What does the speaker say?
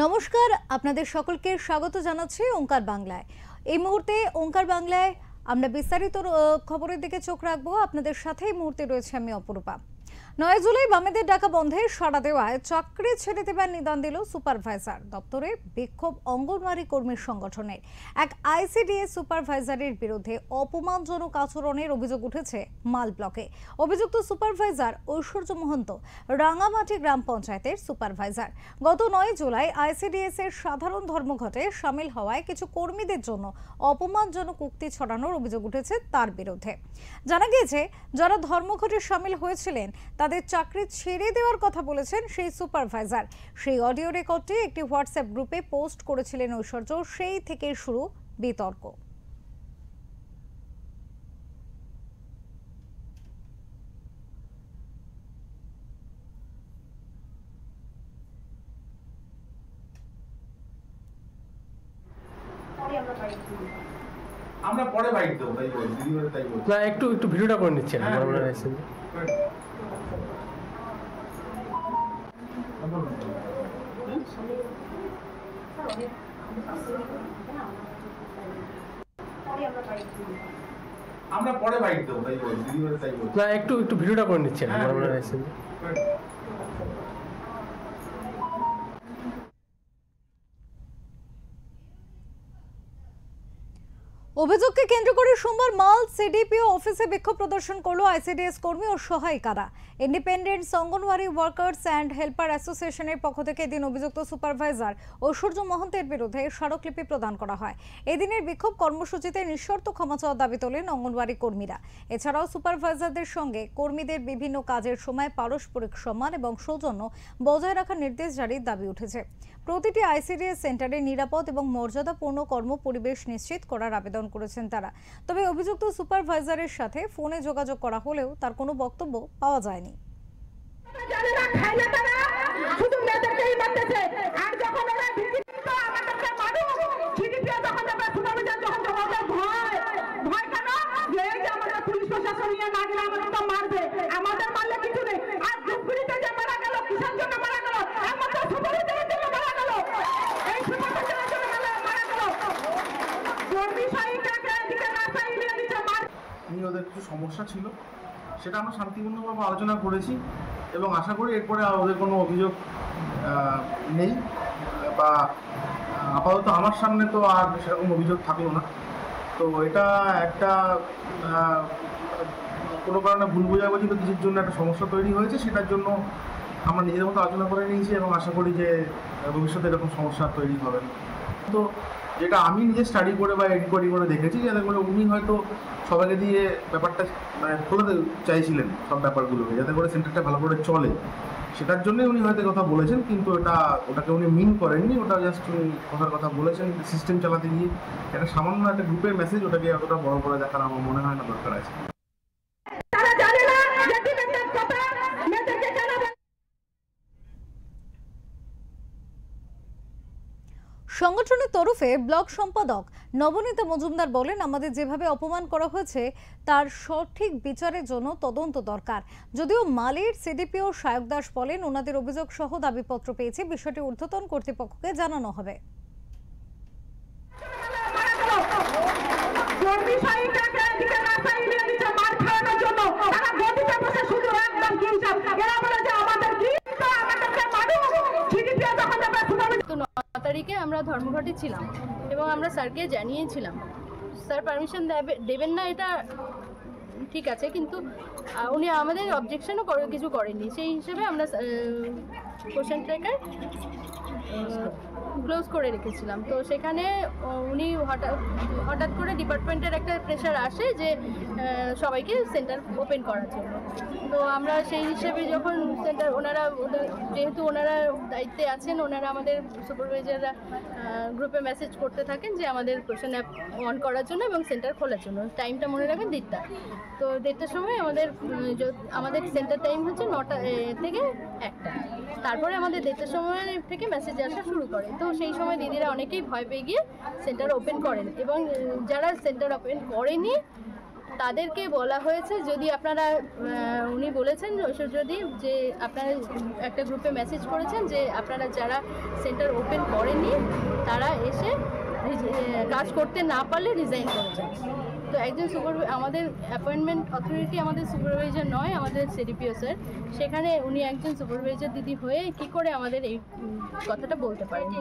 নমস্কার, আপনাদের সকলকে স্বাগত জানাচ্ছি ওঙ্কার বাংলায়। এই মুহূর্তে ওঙ্কার বাংলায় আমরা বিস্তারিত খবরের দিকে চোখ রাখবো। আপনাদের সাথে এই মুহূর্তে রয়েছে আমি অপরূপা। 9 জুলাই বামেদের ডাকা বন্ধে সাড়া দেওয়ায় চাকরি ছেড়ে দেবার নিদান দিল সুপারভাইজার দপ্তরে বিক্ষোভ অঙ্গনওয়াড়ি কর্মীর সংগঠনের। এক আইসিডিএস সুপারভাইজারের বিরুদ্ধে অপমানজনক আচরণের অভিযোগ উঠেছে মাল ব্লকে। অভিযুক্ত সুপারভাইজার ঐশ্বর্য মহন্ত রাঙামাটি গ্রাম পঞ্চায়েতের সুপারভাইজার। গত 9 জুলাই আইসিডিএস এর সাধারণ ধর্মঘটে সামিল হওয়ায় কিছু কর্মীদের জন্য অপমানজনক উক্তি ছড়ানোর অভিযোগ উঠেছে তার বিরুদ্ধে। জানা গিয়েছে, যারা ধর্মঘটে সামিল হয়েছিলেন তাদের চাকরি ছেড়ে দেওয়ার কথা বলেছেন সেই সুপারভাইজার। সেই অডিও রেকর্ডটি একটি হোয়াটসঅ্যাপ গ্রুপে পোস্ট করেছিলেন ঐশ্বর্য। সেই থেকে শুরু বিতর্ক। আমরা পরে বাইক দেবো, তাই বলছি দিদিভাই, তাই বলছি না, একটু ভিডিওটা করে নিচ্ছি না আমরা এসে। আমরা পরে বাইক দেবো, তাই বলছি দিদিভাই, তাই বলছি না, একটু ভিডিওটা করে নিচ্ছি না আমরা এসে। অভিযোগকে কেন্দ্র করে সোমবার মাল সিডিপিও অফিসে বিক্ষোভ প্রদর্শন করলো আইসিডিএস কর্মী ও সহায়িকারা। Independent anganwadi workers and helper অ্যাসোসিয়েশনের পক্ষ থেকে এদিন অভিযুক্ত সুপারভাইজার ঐশ্বর্য মহন্তের বিরুদ্ধে স্মারকলিপি প্রদান করা হয়। এদিনের বিক্ষোভ কর্মসূচিতে নিঃশর্ত ক্ষমা চাওয়ার দাবি তোলেন অঙ্গনওয়াড়ি কর্মীরা। এছাড়াও সুপারভাইজারদের সঙ্গে কর্মীদের বিভিন্ন কাজের সময় পারস্পরিক সম্মান এবং সৌজন্য বজায় রাখার নির্দেশ জারির দাবি উঠেছে। প্রতিটি আইসিডিএস সেন্টারে নিরাপদ এবং মর্যাদাপূর্ণ কর্মপরিবেশ নিশ্চিত করার আবেদন করেছেন তারা। তবে অভিযুক্ত সুপারভাইজারের সাথে ফোনে যোগাযোগ করা হলেও তার কোনো বক্তব্য পাওয়া যায়নি। ওদের কিছু সমস্যা ছিল, সেটা আমরা শান্তিপূর্ণভাবে আলোচনা করেছি এবং আশা করি এরপরে ওদের কোনো অভিযোগ নেই, বা আপাতত আমার সামনে তো আর সেরকম অভিযোগ থাকলো না। তো এটা একটা কোনো কারণে ভুল বোঝাবুঝি বা কিছুর জন্য একটা সমস্যা তৈরি হয়েছে, সেটার জন্য আমরা নিজেদের মতো আলোচনা করে নিয়েছি এবং আশা করি যে ভবিষ্যতে এরকম সমস্যা তৈরি হবে না। তো যেটা আমি নিজে স্টাডি করে বা এনকোয়ারি করে দেখেছি, যাতে করে উনি হয়তো সবাইকে দিয়ে ব্যাপারটা খুলে চাইছিলেন সব ব্যাপারগুলোকে, যাতে করে সেন্টারটা ভালো করে চলে, সেটার জন্যই উনি হয়তো কথা বলেছেন। কিন্তু ওটাকে উনি মিন করেননি, ওটা জাস্ট উনি কথার কথা বলেছেন সিস্টেম চালাতে গিয়ে। একটা সামান্য একটা গ্রুপের মেসেজ, ওটাকে অতটা বড় করে দেখার আমার মনে হয় না দরকার আছে। সংগঠনের তরফে ব্লক সম্পাদক নবনীত মজুমদার বলেন, আমাদের যেভাবে অপমান করা হয়েছে তার সঠিক বিচারের জন্য তদন্ত দরকার। যদিও মালের সিডিপিও সায়ক দাস বলেন, ওনাদের অভিযোগ সহ দাবিপত্র পেয়েছে, বিষয়টি ঊর্ধ্বতন কর্তৃপক্ষকে জানানো হবে। তারিখে আমরা ধর্মঘটে ছিলাম এবং আমরা স্যারকে জানিয়েছিলাম। স্যার পারমিশন দেবেন না, এটা ঠিক আছে, কিন্তু উনি আমাদের অবজেকশনও কিছু করেননি। সেই হিসেবে আমরা কোশ্চেন ট্র্যাকার ক্লোজ করে রেখেছিলাম। তো সেখানে উনি হঠাৎ করে ডিপার্টমেন্টের একটা প্রেশার আসে যে সবাইকে সেন্টার ওপেন করার জন্য। তো আমরা সেই হিসেবে যখন সেন্টার যেহেতু ওনারা দায়িত্বে আছেন, ওনারা আমাদের সুপারভাইজাররা গ্রুপে মেসেজ করতে থাকেন যে আমাদের কোশ্চেন অ্যাপ অন করার জন্য এবং সেন্টার খোলার জন্য। টাইমটা মনে রাখবেন 1:30টা। তো 1:30টার সময় আমাদের সেন্টার টাইম হচ্ছে 9টা থেকে 1টা। তারপরে আমাদের 1:30টার সময় থেকে মেসেজ আসা শুরু করে। তো সেই সময় দিদিরা অনেকেই ভয় পেয়ে গিয়ে সেন্টার ওপেন করেন এবং যারা সেন্টার ওপেন করেনি তাদেরকে বলা হয়েছে যদি আপনারা উনি বলেছেন ঐশ্বর্যদীপ যে আপনারা একটা গ্রুপে মেসেজ করেছেন যে আপনারা যারা সেন্টার ওপেন করেননি তারা এসে কাজ করতে না পারলে রিজাইন করেছেন। তো একজন আমাদের অ্যাপয়েন্টমেন্ট অথরিটি আমাদের সুপারভাইজার নয়, আমাদের সিডিপিও স্যার, সেখানে উনি একজন সুপারভাইজার দিদি হয়ে কি করে আমাদের এই কথাটা বলতে পারেন।